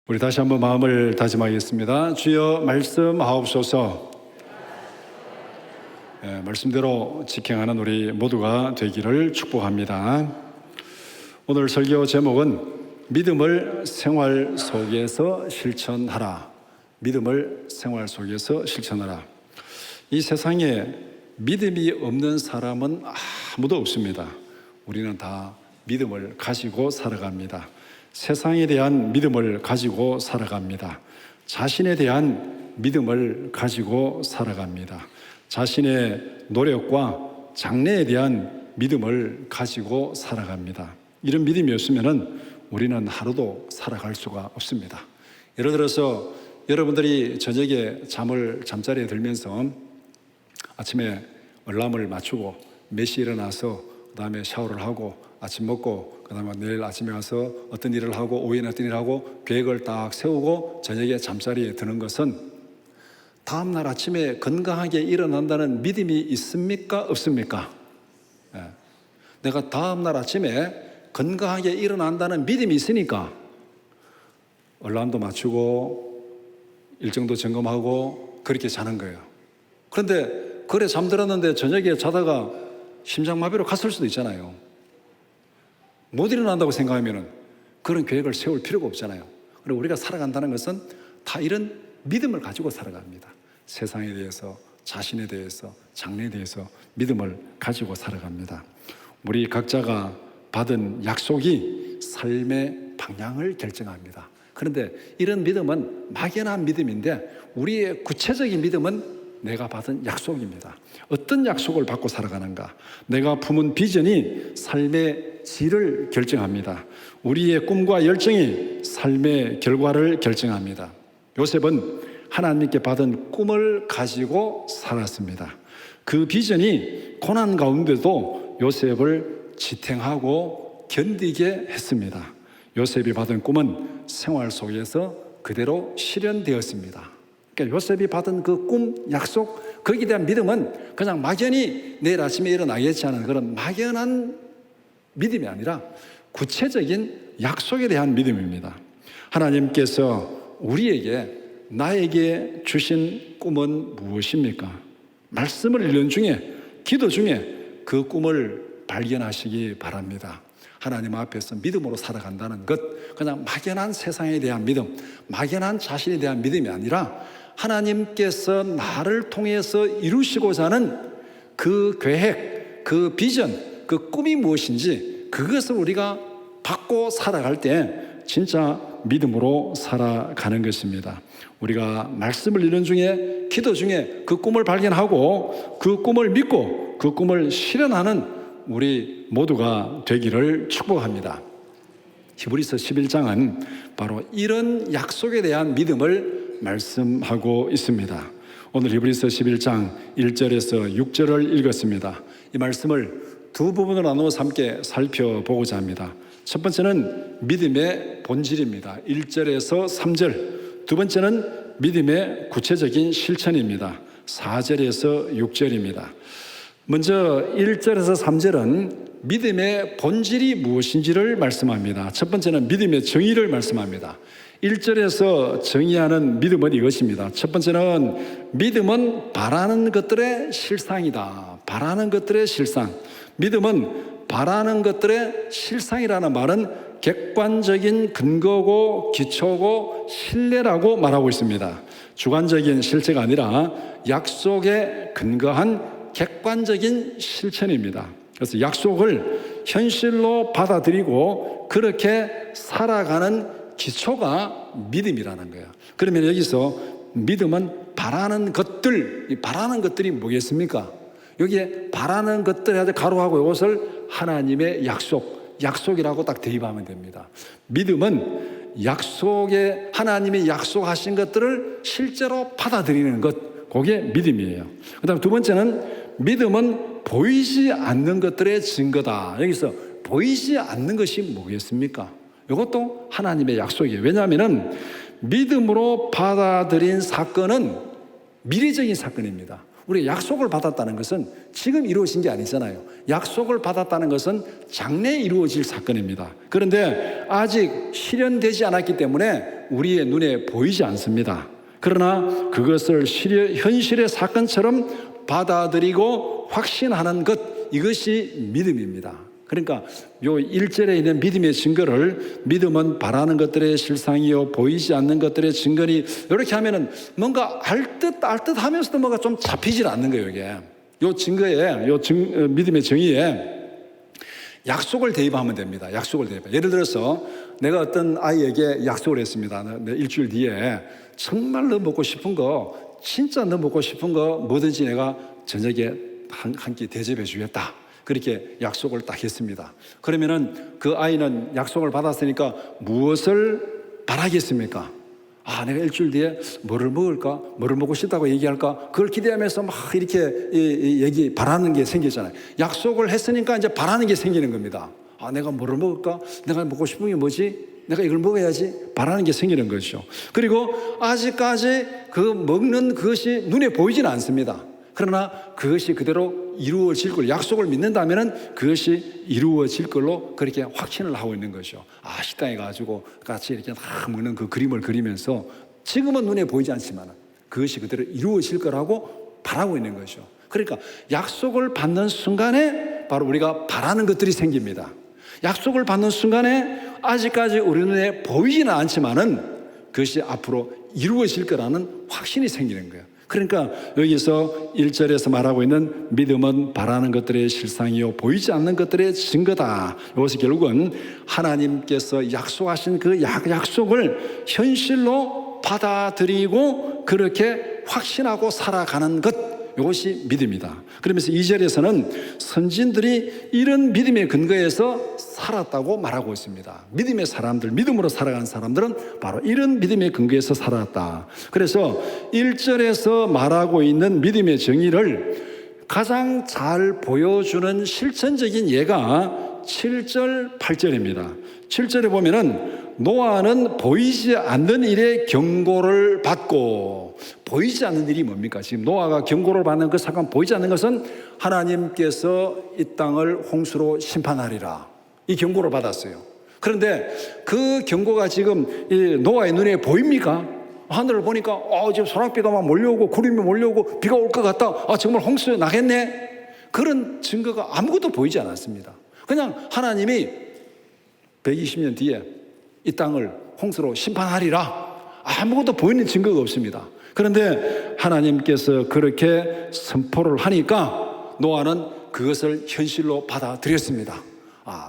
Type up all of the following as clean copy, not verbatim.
우리 다시 한번 마음을 다짐하겠습니다. 주여 말씀하옵소서. 말씀대로 직행하는 우리 모두가 되기를 축복합니다. 오늘 설교 제목은 믿음을 생활 속에서 실천하라. 믿음을 생활 속에서 실천하라. 이 세상에 믿음이 없는 사람은 아무도 없습니다. 우리는 다 믿음을 가지고 살아갑니다. 세상에 대한 믿음을 가지고 살아갑니다. 자신에 대한 믿음을 가지고 살아갑니다. 자신의 노력과 장래에 대한 믿음을 가지고 살아갑니다. 이런 믿음이 없으면 우리는 하루도 살아갈 수가 없습니다. 예를 들어서 여러분들이 저녁에 잠자리에 들면서 아침에 알람을 맞추고 몇 시에 일어나서 그 다음에 샤워를 하고 아침 먹고 그 다음에 내일 아침에 가서 어떤 일을 하고 오후에는 어떤 일을 하고 계획을 딱 세우고 저녁에 잠자리에 드는 것은 다음날 아침에 건강하게 일어난다는 믿음이 있습니까? 없습니까? 내가 다음날 아침에 건강하게 일어난다는 믿음이 있으니까 알람도 맞추고 일정도 점검하고 그렇게 자는 거예요. 그런데 그래 잠들었는데 저녁에 자다가 심장마비로 갔을 수도 있잖아요. 못 일어난다고 생각하면 그런 계획을 세울 필요가 없잖아요. 그리고 우리가 살아간다는 것은 다 이런 믿음을 가지고 살아갑니다. 세상에 대해서, 자신에 대해서, 장래에 대해서 믿음을 가지고 살아갑니다. 우리 각자가 받은 약속이 삶의 방향을 결정합니다. 그런데 이런 믿음은 막연한 믿음인데 우리의 구체적인 믿음은 내가 받은 약속입니다. 어떤 약속을 받고 살아가는가? 내가 품은 비전이 삶의 질을 결정합니다. 우리의 꿈과 열정이 삶의 결과를 결정합니다. 요셉은 하나님께 받은 꿈을 가지고 살았습니다. 그 비전이 고난 가운데도 요셉을 지탱하고 견디게 했습니다. 요셉이 받은 꿈은 생활 속에서 그대로 실현되었습니다. 그러니까 요셉이 받은 그 꿈, 약속, 거기에 대한 믿음은 그냥 막연히 내일 아침에 일어나겠지 하는 그런 막연한 믿음이 아니라 구체적인 약속에 대한 믿음입니다. 하나님께서 우리에게 나에게 주신 꿈은 무엇입니까? 말씀을 읽는 중에, 기도 중에 그 꿈을 발견하시기 바랍니다. 하나님 앞에서 믿음으로 살아간다는 것, 그냥 막연한 세상에 대한 믿음, 막연한 자신에 대한 믿음이 아니라 하나님께서 나를 통해서 이루시고자 하는 그 계획, 그 비전, 그 꿈이 무엇인지 그것을 우리가 받고 살아갈 때 진짜 믿음으로 살아가는 것입니다. 우리가 말씀을 읽는 중에, 기도 중에 그 꿈을 발견하고 그 꿈을 믿고 그 꿈을 실현하는 우리 모두가 되기를 축복합니다. 히브리서 11장은 바로 이런 약속에 대한 믿음을 말씀하고 있습니다. 오늘 히브리서 11장 1절에서 6절을 읽었습니다. 이 말씀을 두 부분으로 나누어서 함께 살펴보고자 합니다. 첫 번째는 믿음의 본질입니다. 1절에서 3절. 두 번째는 믿음의 구체적인 실천입니다. 4절에서 6절입니다. 먼저 1절에서 3절은 믿음의 본질이 무엇인지를 말씀합니다. 첫 번째는 믿음의 정의를 말씀합니다. 1절에서 정의하는 믿음은 이것입니다. 첫 번째는 믿음은 바라는 것들의 실상이다. 바라는 것들의 실상. 믿음은 바라는 것들의 실상이라는 말은 객관적인 근거고 기초고 신뢰라고 말하고 있습니다. 주관적인 실체가 아니라 약속에 근거한 객관적인 실천입니다. 그래서 약속을 현실로 받아들이고 그렇게 살아가는 기초가 믿음이라는 거예요. 그러면 여기서 믿음은 바라는 것들, 이 바라는 것들이 뭐겠습니까? 여기에 바라는 것들 해야 돼 가로하고 이것을 하나님의 약속이라고 딱 대입하면 됩니다. 믿음은 약속에 하나님이 약속하신 것들을 실제로 받아들이는 것, 그게 믿음이에요. 그 다음 두 번째는 믿음은 보이지 않는 것들의 증거다. 여기서 보이지 않는 것이 뭐겠습니까? 이것도 하나님의 약속이에요. 왜냐하면 믿음으로 받아들인 사건은 미래적인 사건입니다. 우리가 약속을 받았다는 것은 지금 이루어진 게 아니잖아요. 약속을 받았다는 것은 장래에 이루어질 사건입니다. 그런데 아직 실현되지 않았기 때문에 우리의 눈에 보이지 않습니다. 그러나 그것을 현실의 사건처럼 받아들이고 확신하는 것, 이것이 믿음입니다. 그러니까 요 1절에 있는 믿음의 증거를, 믿음은 바라는 것들의 실상이요 보이지 않는 것들의 증거니, 이렇게 하면은 뭔가 알 듯 하면서도 뭔가 좀 잡히질 않는 거예요. 이게 요 증거에, 믿음의 정의에 약속을 대입하면 됩니다. 약속을 대입. 예를 들어서 내가 어떤 아이에게 약속을 했습니다. 일주일 뒤에 정말 너 먹고 싶은 거, 진짜 너 먹고 싶은 거 뭐든지 내가 저녁에 한 끼 대접해 주겠다. 그렇게 약속을 딱 했습니다. 그러면은 그 아이는 약속을 받았으니까 무엇을 바라겠습니까? 아, 내가 일주일 뒤에 뭐를 먹을까? 뭐를 먹고 싶다고 얘기할까? 그걸 기대하면서 막 이렇게 바라는 게 생기잖아요. 약속을 했으니까 이제 바라는 게 생기는 겁니다. 아, 내가 뭐를 먹을까? 내가 먹고 싶은 게 뭐지? 내가 이걸 먹어야지. 바라는 게 생기는 것이죠. 그리고 아직까지 그 먹는 그것이 눈에 보이지는 않습니다. 그러나 그것이 그대로 이루어질 걸, 약속을 믿는다면 그것이 이루어질 걸로 그렇게 확신을 하고 있는 것이죠. 아, 식당에 가지고 같이 이렇게 다 먹는 그 그림을 그리면서 지금은 눈에 보이지 않지만 그것이 그대로 이루어질 거라고 바라고 있는 것이죠. 그러니까 약속을 받는 순간에 바로 우리가 바라는 것들이 생깁니다. 약속을 받는 순간에 아직까지 우리 눈에 보이지는 않지만은 그것이 앞으로 이루어질 거라는 확신이 생기는 거예요. 그러니까 여기서 1절에서 말하고 있는 믿음은 바라는 것들의 실상이요 보이지 않는 것들의 증거다. 이것이 결국은 하나님께서 약속하신 그 약속을 현실로 받아들이고 그렇게 확신하고 살아가는 것, 이것이 믿음이다. 그러면서 2절에서는 선진들이 이런 믿음의 근거에서 살았다고 말하고 있습니다. 믿음의 사람들, 믿음으로 살아가는 사람들은 바로 이런 믿음의 근거에서 살았다. 그래서 1절에서 말하고 있는 믿음의 정의를 가장 잘 보여주는 실천적인 예가 7절, 8절입니다. 7절에 보면은 노아는 보이지 않는 일에 경고를 받고, 보이지 않는 일이 뭡니까? 지금 노아가 경고를 받는 그 사건, 보이지 않는 것은 하나님께서 이 땅을 홍수로 심판하리라, 이 경고를 받았어요. 그런데 그 경고가 지금 이 노아의 눈에 보입니까? 하늘을 보니까 지금 소낙비가 막 몰려오고 구름이 몰려오고 비가 올 것 같다, 정말 홍수에 나겠네, 그런 증거가 아무것도 보이지 않았습니다. 그냥 하나님이 120년 뒤에 이 땅을 홍수로 심판하리라, 아무것도 보이는 증거가 없습니다. 그런데 하나님께서 그렇게 선포를 하니까 노아는 그것을 현실로 받아들였습니다.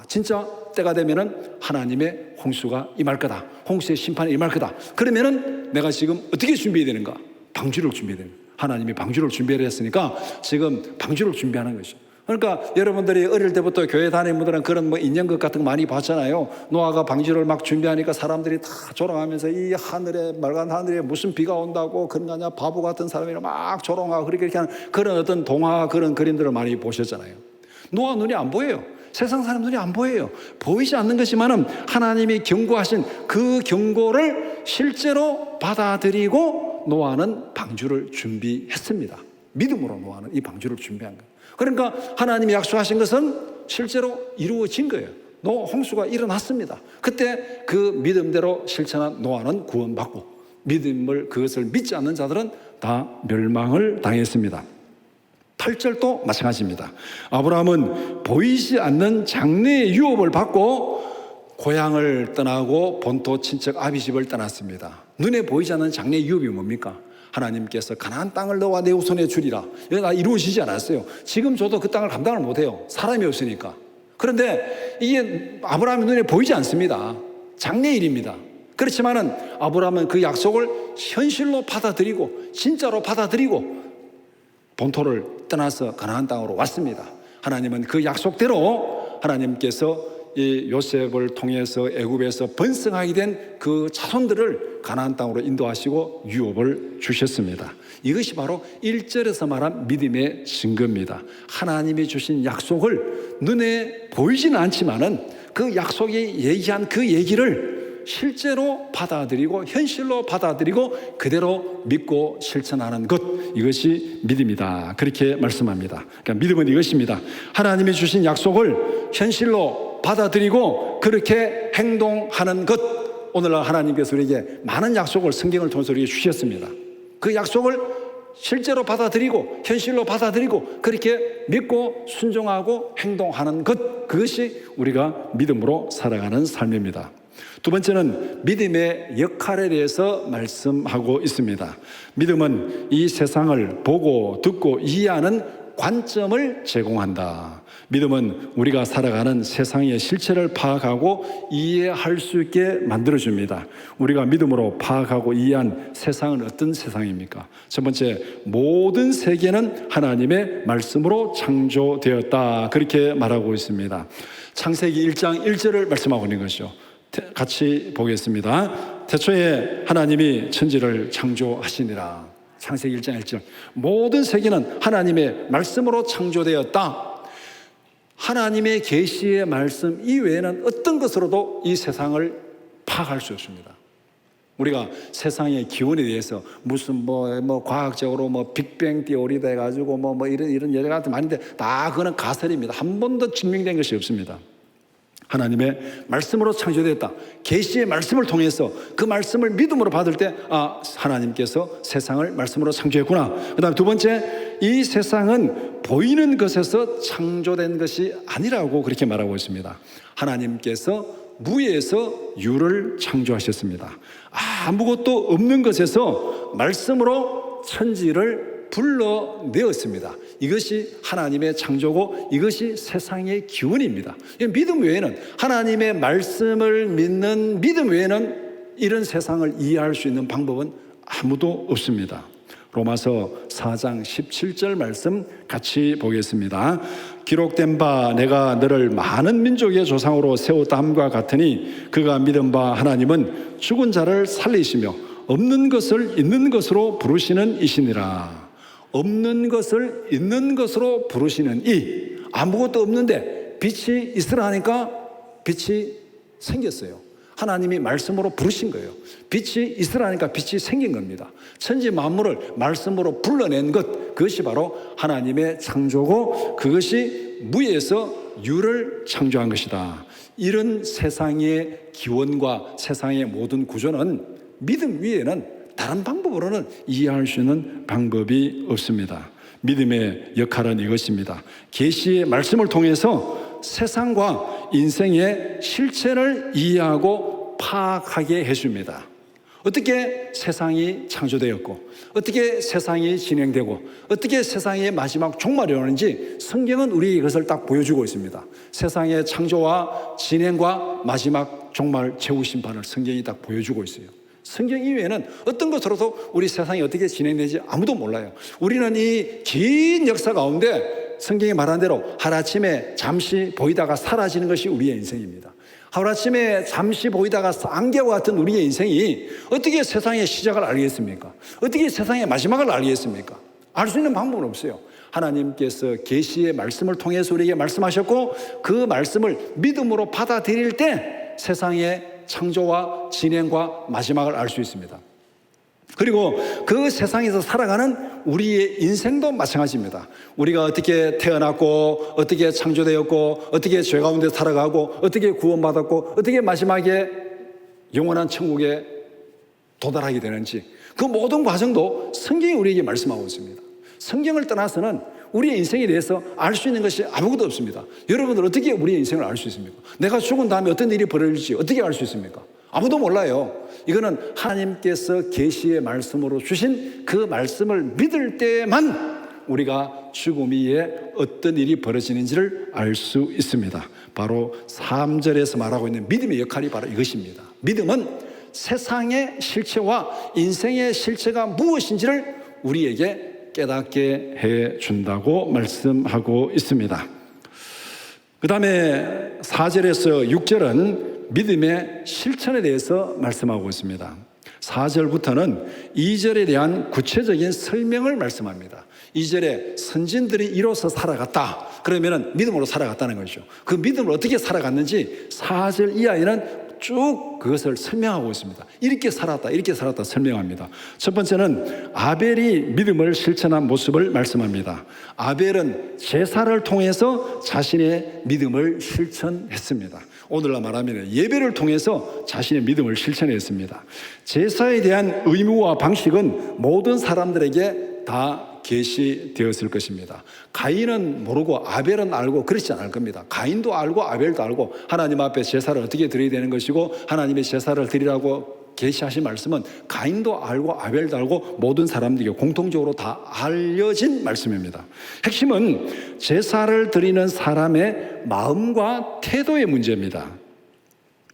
진짜 때가 되면은 하나님의 홍수가 임할 거다, 홍수의 심판이 임할 거다. 그러면은 내가 지금 어떻게 준비해야 되는가? 방주를 준비해야 되는, 하나님이 방주를 준비를 했으니까 지금 방주를 준비하는 것이죠. 그러니까 여러분들이 어릴 때부터 교회 다니는 분들은 그런 인연극 같은 거 많이 봤잖아요. 노아가 방주를 막 준비하니까 사람들이 다 조롱하면서 이 하늘에, 맑은 하늘에 무슨 비가 온다고 그런 거 아니야, 바보 같은 사람이 막 조롱하고 그렇게 하는 그런 어떤 동화, 그런 그림들을 많이 보셨잖아요. 노아 눈이 안 보여요. 세상 사람 눈이 안 보여요. 보이지 않는 것이지만은 하나님이 경고하신 그 경고를 실제로 받아들이고 노아는 방주를 준비했습니다. 믿음으로 노아는 이 방주를 준비한 거예요. 그러니까 하나님이 약속하신 것은 실제로 이루어진 거예요. 홍수가 일어났습니다. 그때 그 믿음대로 실천한 노아는 구원받고, 믿음을, 그것을 믿지 않는 자들은 다 멸망을 당했습니다. 8절도 마찬가지입니다. 아브라함은 보이지 않는 장래의 유업을 받고 고향을 떠나고 본토 친척 아비집을 떠났습니다. 눈에 보이지 않는 장래의 유업이 뭡니까? 하나님께서 가나안 땅을 너와 내 후손에 주리라, 이거 이루어지지 않았어요. 지금 저도 그 땅을 감당을 못해요. 사람이 없으니까. 그런데 이게 아브라함의 눈에 보이지 않습니다. 장래의 일입니다. 그렇지만은 아브라함은 그 약속을 현실로 받아들이고 진짜로 받아들이고 본토를 떠나서 가나안 땅으로 왔습니다. 하나님은 그 약속대로 하나님께서 이 요셉을 통해서 애굽에서 번성하게 된 그 자손들을 가나안 땅으로 인도하시고 유업을 주셨습니다. 이것이 바로 1절에서 말한 믿음의 증거입니다. 하나님이 주신 약속을 눈에 보이지는 않지만은 그 약속이 얘기한 그 얘기를 실제로 받아들이고 현실로 받아들이고 그대로 믿고 실천하는 것, 이것이 믿음이다, 그렇게 말씀합니다. 그러니까 믿음은 이것입니다. 하나님이 주신 약속을 현실로 받아들이고 그렇게 행동하는 것. 오늘날 하나님께서 우리에게 많은 약속을 성경을 통해서 우리에게 주셨습니다. 그 약속을 실제로 받아들이고 현실로 받아들이고 그렇게 믿고 순종하고 행동하는 것, 그것이 우리가 믿음으로 살아가는 삶입니다. 두 번째는 믿음의 역할에 대해서 말씀하고 있습니다. 믿음은 이 세상을 보고 듣고 이해하는 관점을 제공한다. 믿음은 우리가 살아가는 세상의 실체를 파악하고 이해할 수 있게 만들어줍니다. 우리가 믿음으로 파악하고 이해한 세상은 어떤 세상입니까? 첫 번째, 모든 세계는 하나님의 말씀으로 창조되었다. 그렇게 말하고 있습니다. 창세기 1장 1절을 말씀하고 있는 것이죠. 같이 보겠습니다. 태초에 하나님이 천지를 창조하시니라. 창세기 1장 1절. 모든 세계는 하나님의 말씀으로 창조되었다. 하나님의 계시의 말씀 이외에는 어떤 것으로도 이 세상을 파악할 수 없습니다. 우리가 세상의 기원에 대해서 무슨 과학적으로 빅뱅 티오리다 해가지고 이런 여러 가지 많은데 다 그거는 가설입니다. 한 번도 증명된 것이 없습니다. 하나님의 말씀으로 창조되었다. 계시의 말씀을 통해서 그 말씀을 믿음으로 받을 때 하나님께서 세상을 말씀으로 창조했구나. 그 다음에 두 번째, 이 세상은 보이는 것에서 창조된 것이 아니라고 그렇게 말하고 있습니다. 하나님께서 무에서 유를 창조하셨습니다. 아무것도 없는 것에서 말씀으로 천지를 불러내었습니다. 이것이 하나님의 창조고 이것이 세상의 기원입니다. 믿음 외에는, 하나님의 말씀을 믿는 믿음 외에는 이런 세상을 이해할 수 있는 방법은 아무도 없습니다. 로마서 4장 17절 말씀 같이 보겠습니다. 기록된 바 내가 너를 많은 민족의 조상으로 세웠다 함과 같으니 그가 믿은 바 하나님은 죽은 자를 살리시며 없는 것을 있는 것으로 부르시는 이시니라. 없는 것을 있는 것으로 부르시는 이, 아무것도 없는데 빛이 있으라 하니까 빛이 생겼어요. 하나님이 말씀으로 부르신 거예요. 빛이 있으라 하니까 빛이 생긴 겁니다. 천지 만물을 말씀으로 불러낸 것, 그것이 바로 하나님의 창조고 그것이 무에서 유를 창조한 것이다. 이런 세상의 기원과 세상의 모든 구조는 믿음 위에는 다른 방법으로는 이해할 수 있는 방법이 없습니다. 믿음의 역할은 이것입니다. 계시의 말씀을 통해서 세상과 인생의 실체를 이해하고 파악하게 해줍니다. 어떻게 세상이 창조되었고 어떻게 세상이 진행되고 어떻게 세상의 마지막 종말이 오는지 성경은 우리에게 그것을 딱 보여주고 있습니다. 세상의 창조와 진행과 마지막 종말 최후 심판을 성경이 딱 보여주고 있어요. 성경 이외에는 어떤 것으로도 우리 세상이 어떻게 진행되는지 아무도 몰라요. 우리는 이 긴 역사 가운데 성경이 말한 대로 하루아침에 잠시 보이다가 사라지는 것이 우리의 인생입니다. 하루아침에 잠시 보이다가 안개와 같은 우리의 인생이 어떻게 세상의 시작을 알겠습니까? 어떻게 세상의 마지막을 알겠습니까? 알 수 있는 방법은 없어요. 하나님께서 계시의 말씀을 통해서 우리에게 말씀하셨고 그 말씀을 믿음으로 받아들일 때 세상의 창조와 진행과 마지막을 알 수 있습니다. 그리고 그 세상에서 살아가는 우리의 인생도 마찬가지입니다. 우리가 어떻게 태어났고 어떻게 창조되었고 어떻게 죄 가운데 살아가고 어떻게 구원받았고 어떻게 마지막에 영원한 천국에 도달하게 되는지 그 모든 과정도 성경이 우리에게 말씀하고 있습니다. 성경을 떠나서는 우리의 인생에 대해서 알 수 있는 것이 아무것도 없습니다. 여러분들 어떻게 우리의 인생을 알 수 있습니까? 내가 죽은 다음에 어떤 일이 벌어질지 어떻게 알 수 있습니까? 아무도 몰라요. 이거는 하나님께서 계시의 말씀으로 주신 그 말씀을 믿을 때만 우리가 죽음 이후에 어떤 일이 벌어지는지를 알 수 있습니다. 바로 3절에서 말하고 있는 믿음의 역할이 바로 이것입니다. 믿음은 세상의 실체와 인생의 실체가 무엇인지를 우리에게 깨닫게 해준다고 말씀하고 있습니다. 그 다음에 4절에서 6절은 믿음의 실천에 대해서 말씀하고 있습니다. 4절부터는 2절에 대한 구체적인 설명을 말씀합니다. 2절에 선진들이 이로써 살아갔다. 그러면 믿음으로 살아갔다는 거죠. 그 믿음을 어떻게 살아갔는지 4절 이하에는 쭉 그것을 설명하고 있습니다. 이렇게 살았다, 이렇게 살았다 설명합니다. 첫 번째는 아벨이 믿음을 실천한 모습을 말씀합니다. 아벨은 제사를 통해서 자신의 믿음을 실천했습니다. 오늘날 말하면 예배를 통해서 자신의 믿음을 실천했습니다. 제사에 대한 의무와 방식은 모든 사람들에게 다 계시되었을 것입니다. 가인은 모르고 아벨은 알고 그렇지 않을 겁니다. 가인도 알고 아벨도 알고 하나님 앞에 제사를 어떻게 드려야 되는 것이고 하나님의 제사를 드리라고 계시하신 말씀은 가인도 알고 아벨도 알고 모든 사람들에게 공통적으로 다 알려진 말씀입니다. 핵심은 제사를 드리는 사람의 마음과 태도의 문제입니다.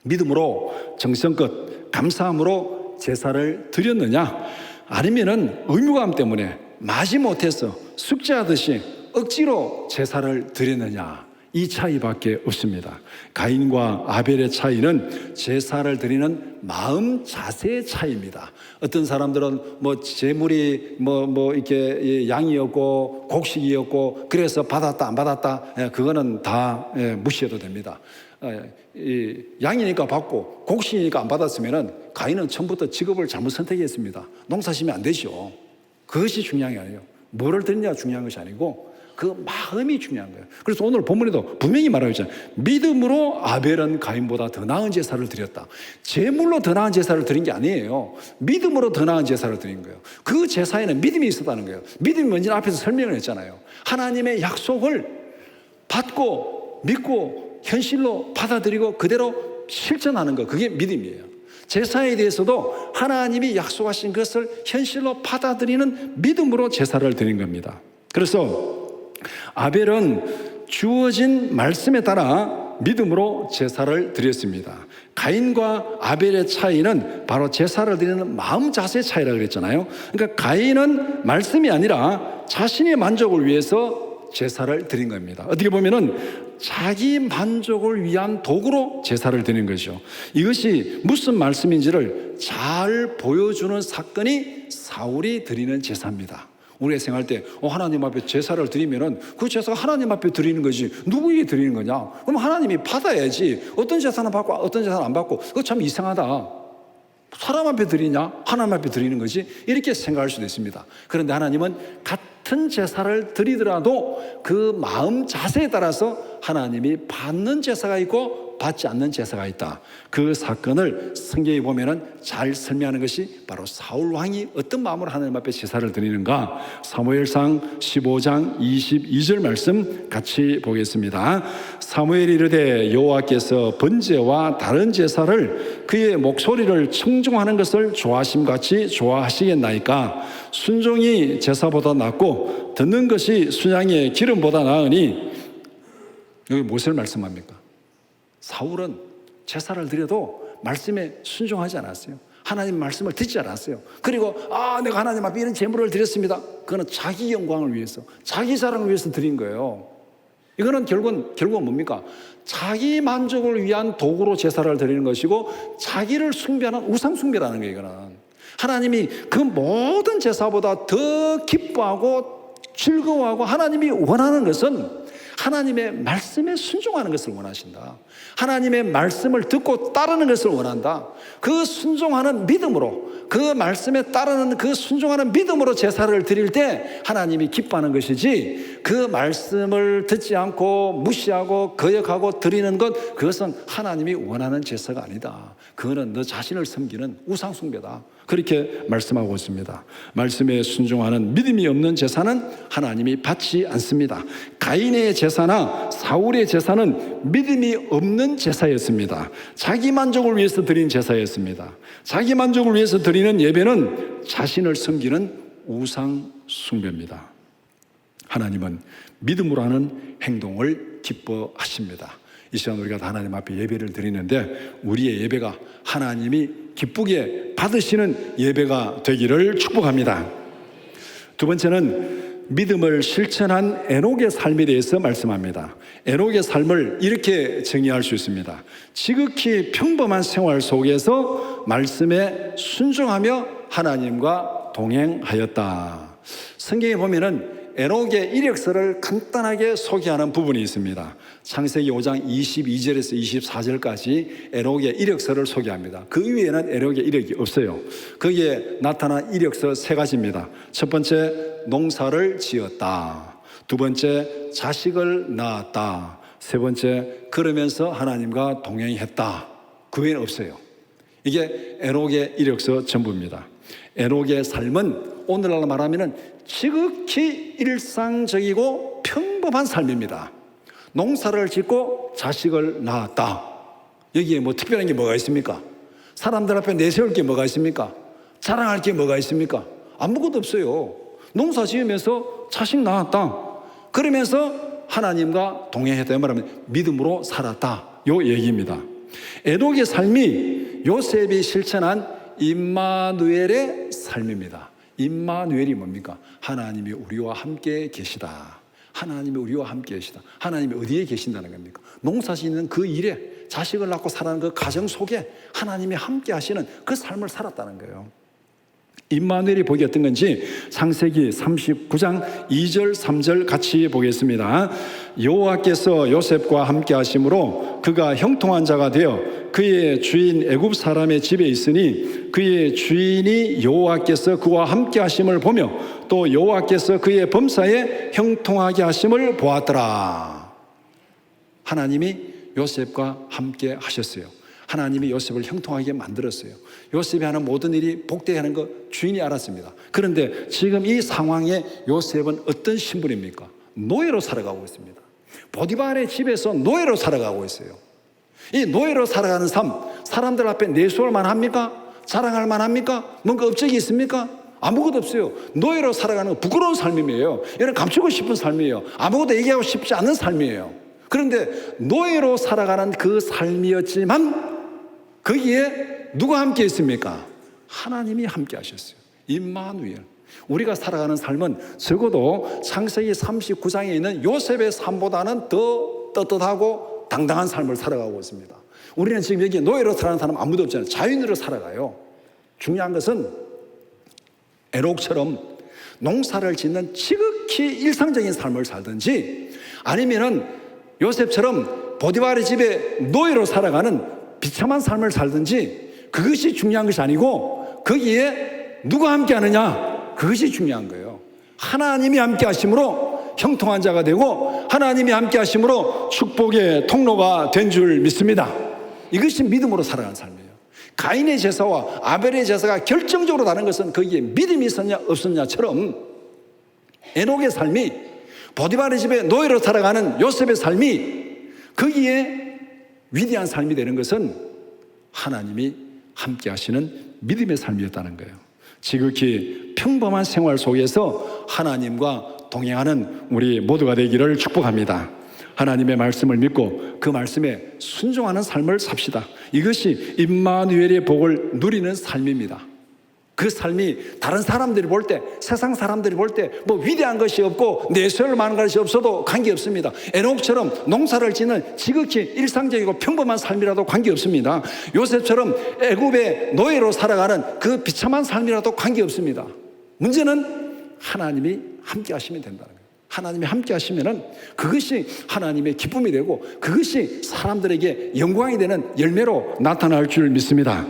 믿음으로 정성껏 감사함으로 제사를 드렸느냐, 아니면은 의무감 때문에 마지못해서 숙제하듯이 억지로 제사를 드렸느냐, 이 차이밖에 없습니다. 가인과 아벨의 차이는 제사를 드리는 마음 자세의 차이입니다. 어떤 사람들은 재물이 이렇게 양이었고 곡식이었고 그래서 받았다 안 받았다, 그거는 다 무시해도 됩니다. 양이니까 받고 곡식이니까 안 받았으면은 가인은 처음부터 직업을 잘못 선택했습니다. 농사지면 안 되죠. 그것이 중요한 게 아니에요. 뭐를 드리냐가 중요한 것이 아니고 그 마음이 중요한 거예요. 그래서 오늘 본문에도 분명히 말하고 있잖아요. 믿음으로 아벨은 가인보다 더 나은 제사를 드렸다. 제물로 더 나은 제사를 드린 게 아니에요. 믿음으로 더 나은 제사를 드린 거예요. 그 제사에는 믿음이 있었다는 거예요. 믿음이 뭔지는 앞에서 설명을 했잖아요. 하나님의 약속을 받고 믿고 현실로 받아들이고 그대로 실천하는 거, 그게 믿음이에요. 제사에 대해서도 하나님이 약속하신 것을 현실로 받아들이는 믿음으로 제사를 드린 겁니다. 그래서 아벨은 주어진 말씀에 따라 믿음으로 제사를 드렸습니다. 가인과 아벨의 차이는 바로 제사를 드리는 마음 자세의 차이라고 그랬잖아요. 그러니까 가인은 말씀이 아니라 자신의 만족을 위해서 제사를 드린 겁니다. 어떻게 보면은 자기 만족을 위한 도구로 제사를 드리는 거죠. 이것이 무슨 말씀인지를 잘 보여주는 사건이 사울이 드리는 제사입니다. 우리의 생활 때 하나님 앞에 제사를 드리면은 그 제사가 하나님 앞에 드리는 거지 누구에게 드리는 거냐? 그럼 하나님이 받아야지. 어떤 제사는 받고 어떤 제사는 안 받고, 그거 참 이상하다. 사람 앞에 드리냐? 하나님 앞에 드리는 거지? 이렇게 생각할 수도 있습니다. 그런데 하나님은 같은 제사를 드리더라도 그 마음 자세에 따라서 하나님이 받는 제사가 있고 받지 않는 제사가 있다. 그 사건을 성경에 보면은 잘 설명하는 것이 바로 사울 왕이 어떤 마음으로 하나님 앞에 제사를 드리는가. 사무엘상 15장 22절 말씀 같이 보겠습니다. 사무엘이 이르되 여호와께서 번제와 다른 제사를 그의 목소리를 청중하는 것을 좋아하심같이 좋아하시겠나이까. 순종이 제사보다 낫고 듣는 것이 순양의 기름보다 나으니. 여기 무엇을 말씀합니까? 사울은 제사를 드려도 말씀에 순종하지 않았어요. 하나님 말씀을 듣지 않았어요. 그리고 내가 하나님 앞에 이런 제물을 드렸습니다. 그거는 자기 영광을 위해서, 자기 자랑을 위해서 드린 거예요. 이거는 결국은 뭡니까? 자기 만족을 위한 도구로 제사를 드리는 것이고 자기를 숭배하는 우상 숭배라는 거예요. 이거는 하나님이 그 모든 제사보다 더 기뻐하고 즐거워하고 하나님이 원하는 것은 하나님의 말씀에 순종하는 것을 원하신다. 하나님의 말씀을 듣고 따르는 것을 원한다. 그 순종하는 믿음으로, 그 말씀에 따르는 그 순종하는 믿음으로 제사를 드릴 때 하나님이 기뻐하는 것이지, 그 말씀을 듣지 않고 무시하고 거역하고 드리는 것, 그것은 하나님이 원하는 제사가 아니다. 그거는 너 자신을 섬기는 우상 숭배다. 그렇게 말씀하고 있습니다. 말씀에 순종하는 믿음이 없는 제사는 하나님이 받지 않습니다. 가인의 제사나 사울의 제사는 믿음이 없는 제사였습니다. 자기 만족을 위해서 드린 제사였습니다. 자기 만족을 위해서 드리는 예배는 자신을 섬기는 우상 숭배입니다. 하나님은 믿음으로 하는 행동을 기뻐하십니다. 이 시간 우리가 다 하나님 앞에 예배를 드리는데 우리의 예배가 하나님이 기쁘게 받으시는 예배가 되기를 축복합니다. 두 번째는 믿음을 실천한 에녹의 삶에 대해서 말씀합니다. 에녹의 삶을 이렇게 정의할 수 있습니다. 지극히 평범한 생활 속에서 말씀에 순종하며 하나님과 동행하였다. 성경에 보면은 에녹의 이력서를 간단하게 소개하는 부분이 있습니다. 창세기 5장 22절에서 24절까지 에녹의 이력서를 소개합니다. 그 위에는 에녹의 이력이 없어요. 거기에 나타난 이력서 세 가지입니다. 첫 번째, 농사를 지었다. 두 번째, 자식을 낳았다. 세 번째, 그러면서 하나님과 동행했다. 그 외에는 없어요. 이게 에녹의 이력서 전부입니다. 에녹의 삶은 오늘날 말하면 지극히 일상적이고 평범한 삶입니다. 농사를 짓고 자식을 낳았다. 여기에 뭐 특별한 게 뭐가 있습니까? 사람들 앞에 내세울 게 뭐가 있습니까? 자랑할 게 뭐가 있습니까? 아무것도 없어요. 농사 지으면서 자식 낳았다. 그러면서 하나님과 동행했다. 말하면 믿음으로 살았다. 요 얘기입니다. 에녹의 삶이 요셉이 실천한 임마누엘의 삶입니다. 임마누엘이 뭡니까? 하나님이 우리와 함께 계시다. 하나님이 우리와 함께 계시다. 하나님이 어디에 계신다는 겁니까? 농사 짓는 그 일에, 자식을 낳고 살아가는 그 가정 속에 하나님이 함께 하시는 그 삶을 살았다는 거예요. 임마누엘이 복이 어떤 건지 창세기 39장 2절 3절 같이 보겠습니다. 여호와께서 요셉과 함께 하심으로 그가 형통한 자가 되어 그의 주인 애굽 사람의 집에 있으니 그의 주인이 여호와께서 그와 함께 하심을 보며 또 여호와께서 그의 범사에 형통하게 하심을 보았더라. 하나님이 요셉과 함께 하셨어요. 하나님이 요셉을 형통하게 만들었어요. 요셉이 하는 모든 일이 복되게 하는 거 주인이 알았습니다. 그런데 지금 이 상황에 요셉은 어떤 신분입니까? 노예로 살아가고 있습니다. 보디발의 집에서 노예로 살아가고 있어요. 이 노예로 살아가는 삶, 사람들 앞에 내세울 만합니까? 자랑할 만합니까? 뭔가 업적이 있습니까? 아무것도 없어요. 노예로 살아가는 거 부끄러운 삶이에요. 이런 감추고 싶은 삶이에요. 아무것도 얘기하고 싶지 않은 삶이에요. 그런데 노예로 살아가는 그 삶이었지만 거기에 누가 함께 있습니까? 하나님이 함께 하셨어요. 임마누엘. 우리가 살아가는 삶은 적어도 창세기 39장에 있는 요셉의 삶보다는 더 떳떳하고 당당한 삶을 살아가고 있습니다. 우리는 지금 여기 노예로 살아가는 사람 아무도 없잖아요. 자유인으로 살아가요. 중요한 것은 에녹처럼 농사를 짓는 지극히 일상적인 삶을 살든지 아니면은 요셉처럼 보디발의 집에 노예로 살아가는 비참한 삶을 살든지 그것이 중요한 것이 아니고 거기에 누가 함께 하느냐 그것이 중요한 거예요. 하나님이 함께 하심으로 형통한 자가 되고 하나님이 함께 하심으로 축복의 통로가 된 줄 믿습니다. 이것이 믿음으로 살아가는 삶이에요. 가인의 제사와 아벨의 제사가 결정적으로 다른 것은 거기에 믿음이 있었냐 없었냐처럼 에녹의 삶이 보디발의 집에 노예로 살아가는 요셉의 삶이 거기에 위대한 삶이 되는 것은 하나님이 함께 하시는 믿음의 삶이었다는 거예요. 지극히 평범한 생활 속에서 하나님과 동행하는 우리 모두가 되기를 축복합니다. 하나님의 말씀을 믿고 그 말씀에 순종하는 삶을 삽시다. 이것이 임마누엘의 복을 누리는 삶입니다. 그 삶이 다른 사람들이 볼 때, 세상 사람들이 볼 때 뭐 위대한 것이 없고 내세울 만한 것이 없어도 관계없습니다. 에녹처럼 농사를 짓는 지극히 일상적이고 평범한 삶이라도 관계없습니다. 요셉처럼 애굽의 노예로 살아가는 그 비참한 삶이라도 관계없습니다. 문제는 하나님이 함께 하시면 된다는 거예요. 하나님이 함께 하시면은 그것이 하나님의 기쁨이 되고 그것이 사람들에게 영광이 되는 열매로 나타날 줄 믿습니다.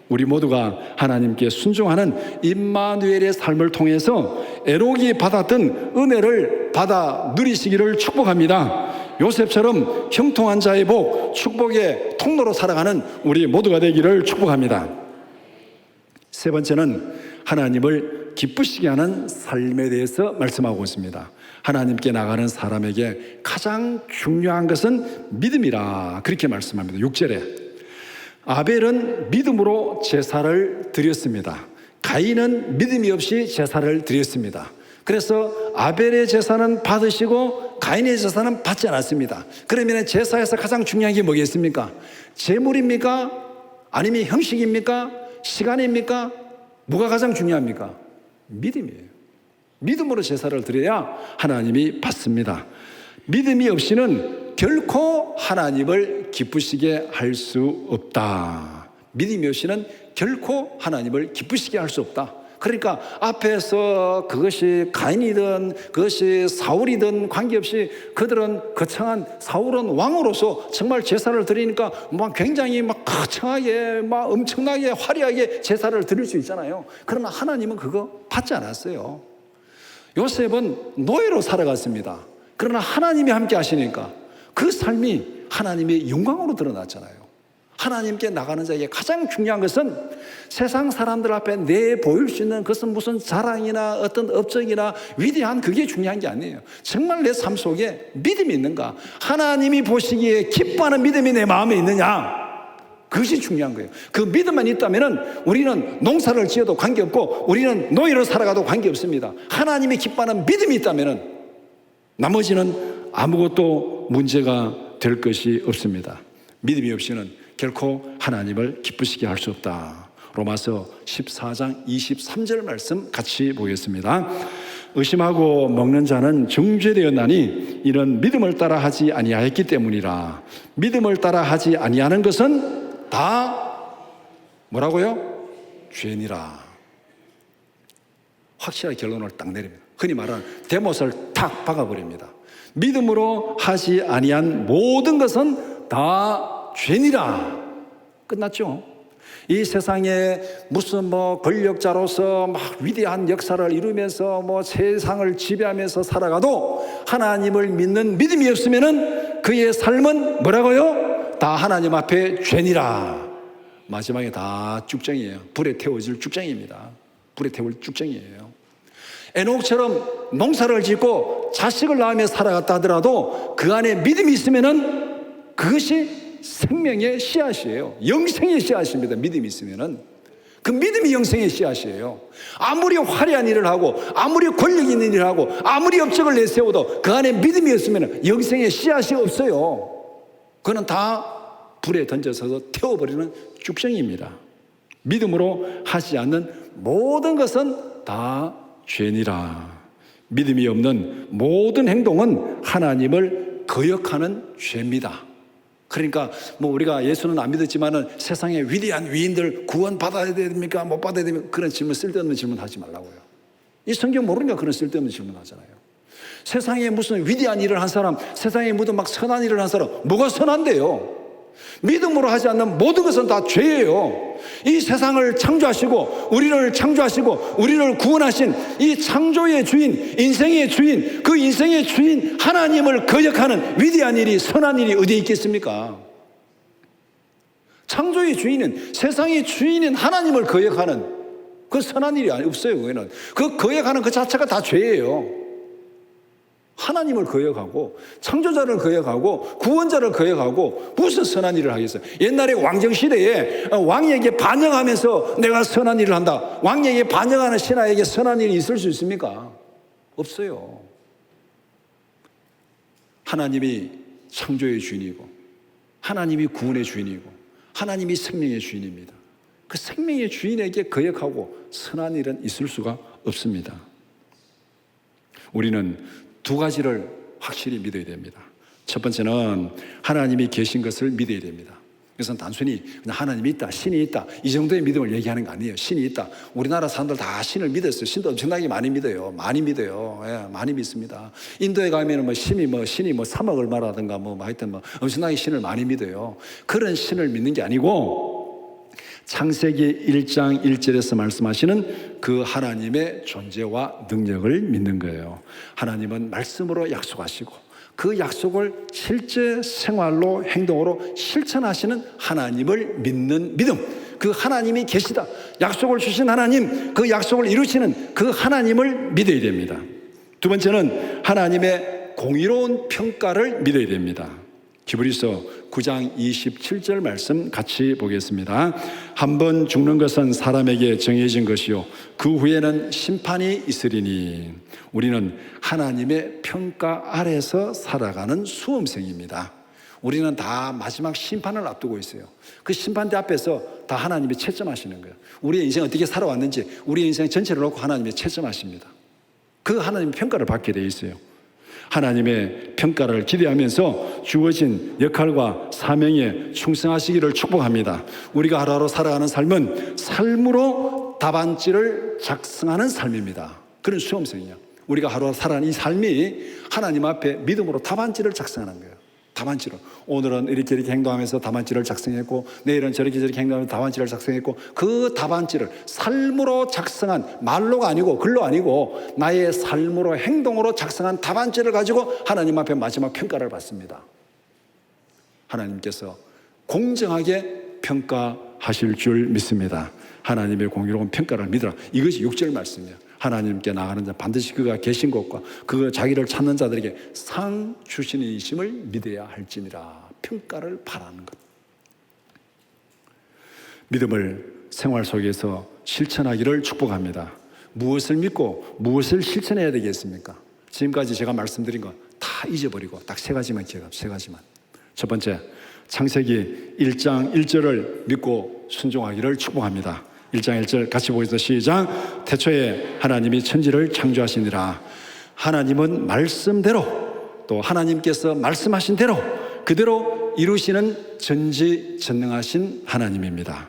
우리 모두가 하나님께 순종하는 임마누엘의 삶을 통해서 에녹이 받았던 은혜를 받아 누리시기를 축복합니다. 요셉처럼 형통한 자의 복, 축복의 통로로 살아가는 우리 모두가 되기를 축복합니다. 세 번째는 하나님을 기쁘시게 하는 삶에 대해서 말씀하고 있습니다. 하나님께 나가는 사람에게 가장 중요한 것은 믿음이라 그렇게 말씀합니다. 6절에 아벨은 믿음으로 제사를 드렸습니다. 가인은 믿음이 없이 제사를 드렸습니다. 그래서 아벨의 제사는 받으시고 가인의 제사는 받지 않았습니다. 그러면 제사에서 가장 중요한 게 뭐겠습니까? 제물입니까? 아니면 형식입니까? 시간입니까? 뭐가 가장 중요합니까? 믿음이에요. 믿음으로 제사를 드려야 하나님이 받습니다. 믿음이 없이는 결코 하나님을 기쁘시게 할 수 없다. 믿음이 없이는 결코 하나님을 기쁘시게 할 수 없다. 그러니까 앞에서 그것이 가인이든 그것이 사울이든 관계없이 그들은 거창한 사울은 왕으로서 정말 제사를 드리니까 막 굉장히 막 거창하게 막 엄청나게 화려하게 제사를 드릴 수 있잖아요. 그러나 하나님은 그거 받지 않았어요. 요셉은 노예로 살아갔습니다. 그러나 하나님이 함께 하시니까 그 삶이 하나님의 영광으로 드러났잖아요. 하나님께 나가는 자에게 가장 중요한 것은 세상 사람들 앞에 내보일 수 있는 그것은 무슨 자랑이나 어떤 업적이나 위대한 그게 중요한 게 아니에요. 정말 내 삶 속에 믿음이 있는가? 하나님이 보시기에 기뻐하는 믿음이 내 마음에 있느냐? 그것이 중요한 거예요. 그 믿음만 있다면 우리는 농사를 지어도 관계없고 우리는 노예로 살아가도 관계없습니다. 하나님이 기뻐하는 믿음이 있다면 나머지는 아무것도 문제가 될 것이 없습니다. 믿음이 없이는 결코 하나님을 기쁘시게 할 수 없다. 로마서 14장 23절 말씀 같이 보겠습니다. 의심하고 먹는 자는 정죄되었나니 이는 믿음을 따라 하지 아니하였기 때문이라. 믿음을 따라 하지 아니하는 것은 다 뭐라고요? 죄니라. 확실한 결론을 딱 내립니다. 흔히 말하는 대못을 탁 박아버립니다. 믿음으로 하지 아니한 모든 것은 다 죄니라. 끝났죠. 이 세상에 무슨 권력자로서 막 위대한 역사를 이루면서 세상을 지배하면서 살아가도 하나님을 믿는 믿음이 없으면은 그의 삶은 뭐라고요? 다 하나님 앞에 죄니라. 마지막에 다 쭉정이에요. 불에 태워질 쭉정입니다. 불에 태울 쭉정이에요. 에녹처럼 농사를 짓고 자식을 낳으며 살아갔다 하더라도 그 안에 믿음이 있으면은 그것이 생명의 씨앗이에요. 영생의 씨앗입니다. 믿음이 있으면은 그 믿음이 영생의 씨앗이에요. 아무리 화려한 일을 하고 아무리 권력 있는 일을 하고 아무리 업적을 내세워도 그 안에 믿음이 없으면 영생의 씨앗이 없어요. 그거는 다 불에 던져서 태워버리는 쭉정입니다. 믿음으로 하지 않는 모든 것은 다 죄니라. 믿음이 없는 모든 행동은 하나님을 거역하는 죄입니다. 그러니까 우리가 예수는 안 믿었지만은 세상에 위대한 위인들 구원 받아야 됩니까? 못 받아야 됩니까? 그런 질문, 쓸데없는 질문 하지 말라고요. 이 성경 모르니까 그런 쓸데없는 질문 하잖아요. 세상에 무슨 위대한 일을 한 사람, 세상에 무슨 막 선한 일을 한 사람, 뭐가 선한데요? 믿음으로 하지 않는 모든 것은 다 죄예요. 이 세상을 창조하시고 우리를 창조하시고 우리를 구원하신 이 창조의 주인, 인생의 주인, 그 인생의 주인 하나님을 거역하는 위대한 일이, 선한 일이 어디에 있겠습니까? 창조의 주인은, 세상의 주인인 하나님을 거역하는 그 선한 일이 없어요. 그거는 그 거역하는 그 자체가 다 죄예요. 하나님을 거역하고 창조자를 거역하고 구원자를 거역하고 무슨 선한 일을 하겠어요? 옛날에 왕정시대에 왕에게 반역하면서 내가 선한 일을 한다. 왕에게 반역하는 신하에게 선한 일이 있을 수 있습니까? 없어요. 하나님이 창조의 주인이고 하나님이 구원의 주인이고 하나님이 생명의 주인입니다. 그 생명의 주인에게 거역하고 선한 일은 있을 수가 없습니다. 우리는 두 가지를 확실히 믿어야 됩니다. 첫 번째는 하나님이 계신 것을 믿어야 됩니다. 그래서 단순히 그냥 하나님이 있다, 신이 있다 이 정도의 믿음을 얘기하는 거 아니에요. 신이 있다. 우리나라 사람들 다 신을 믿었어요. 신도 엄청나게 많이 믿어요. 많이 믿어요. 예, 많이 믿습니다. 인도에 가면 신이 3억 얼마라든가 하여튼 엄청나게 신을 많이 믿어요. 그런 신을 믿는 게 아니고 창세기 1장 1절에서 말씀하시는 그 하나님의 존재와 능력을 믿는 거예요. 하나님은 말씀으로 약속하시고 그 약속을 실제 생활로 행동으로 실천하시는 하나님을 믿는 믿음. 그 하나님이 계시다. 약속을 주신 하나님, 그 약속을 이루시는 그 하나님을 믿어야 됩니다. 두 번째는 하나님의 공의로운 평가를 믿어야 됩니다. 히브리서 9장 27절 말씀 같이 보겠습니다. 한 번 죽는 것은 사람에게 정해진 것이요 그 후에는 심판이 있으리니 우리는 하나님의 평가 아래서 살아가는 수험생입니다. 우리는 다 마지막 심판을 앞두고 있어요. 그 심판대 앞에서 다 하나님이 채점하시는 거예요. 우리의 인생 어떻게 살아왔는지 우리의 인생 전체를 놓고 하나님이 채점하십니다. 그 하나님의 평가를 받게 돼 있어요. 하나님의 평가를 기대하면서 주어진 역할과 사명에 충성하시기를 축복합니다. 우리가 하루하루 살아가는 삶은 삶으로 답안지를 작성하는 삶입니다. 그런 수험생이요. 우리가 하루 살아가는 이 삶이 하나님 앞에 믿음으로 답안지를 작성하는 거예요. 답안지로. 오늘은 이렇게 행동하면서 답안지를 작성했고, 내일은 저렇게 행동하면서 답안지를 작성했고, 그 답안지를 삶으로 작성한, 말로가 아니고 글로 아니고 나의 삶으로 행동으로 작성한 답안지를 가지고 하나님 앞에 마지막 평가를 받습니다. 하나님께서 공정하게 평가하실 줄 믿습니다. 하나님의 공의로운 평가를 믿으라. 이것이 6절 말씀이에요. 하나님께 나가는 자 반드시 그가 계신 것과 그 자기를 찾는 자들에게 상 주시는 이심을 믿어야 할지니라. 평가를 바라는 것. 믿음을 생활 속에서 실천하기를 축복합니다. 무엇을 믿고 무엇을 실천해야 되겠습니까? 지금까지 제가 말씀드린 거 다 잊어버리고 딱 세 가지만 기억합니다. 세 가지만. 첫 번째, 창세기 1장 1절을 믿고 순종하기를 축복합니다. 1장 1절 같이 보겠습니다. 시작. 태초에 하나님이 천지를 창조하시니라. 하나님은 말씀대로, 또 하나님께서 말씀하신 대로 그대로 이루시는 전지전능하신 하나님입니다.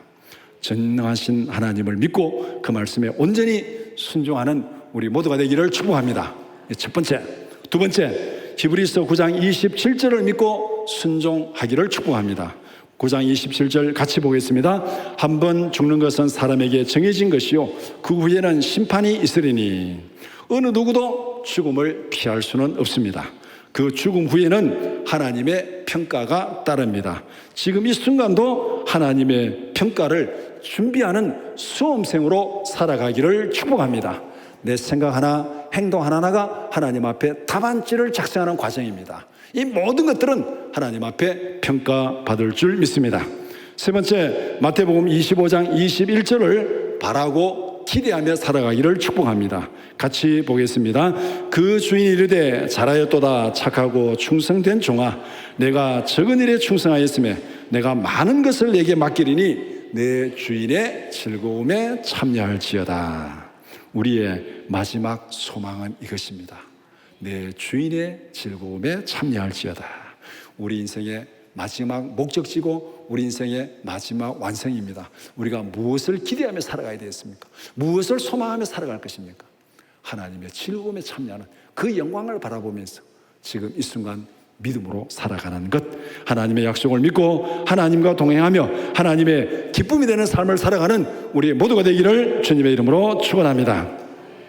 전능하신 하나님을 믿고 그 말씀에 온전히 순종하는 우리 모두가 되기를 축복합니다. 첫 번째. 두 번째, 히브리서 9장 27절을 믿고 순종하기를 축복합니다. 9장 27절 같이 보겠습니다. 한 번 죽는 것은 사람에게 정해진 것이요 그 후에는 심판이 있으리니 어느 누구도 죽음을 피할 수는 없습니다. 그 죽음 후에는 하나님의 평가가 따릅니다. 지금 이 순간도 하나님의 평가를 준비하는 수험생으로 살아가기를 축복합니다. 내 생각 하나, 행동 하나하나가 하나님 앞에 답안지를 작성하는 과정입니다. 이 모든 것들은 하나님 앞에 평가받을 줄 믿습니다. 세 번째, 마태복음 25장 21절을 바라고 기대하며 살아가기를 축복합니다. 같이 보겠습니다. 그 주인이 이르되 잘하였도다 착하고 충성된 종아, 내가 적은 일에 충성하였으며 내가 많은 것을 내게 맡기리니 내 주인의 즐거움에 참여할지어다. 우리의 마지막 소망은 이것입니다. 내 주인의 즐거움에 참여할지어다. 우리 인생의 마지막 목적지고 우리 인생의 마지막 완성입니다. 우리가 무엇을 기대하며 살아가야 되겠습니까? 무엇을 소망하며 살아갈 것입니까? 하나님의 즐거움에 참여하는 그 영광을 바라보면서 지금 이 순간 믿음으로 살아가는 것, 하나님의 약속을 믿고 하나님과 동행하며 하나님의 기쁨이 되는 삶을 살아가는 우리 모두가 되기를 주님의 이름으로 축원합니다.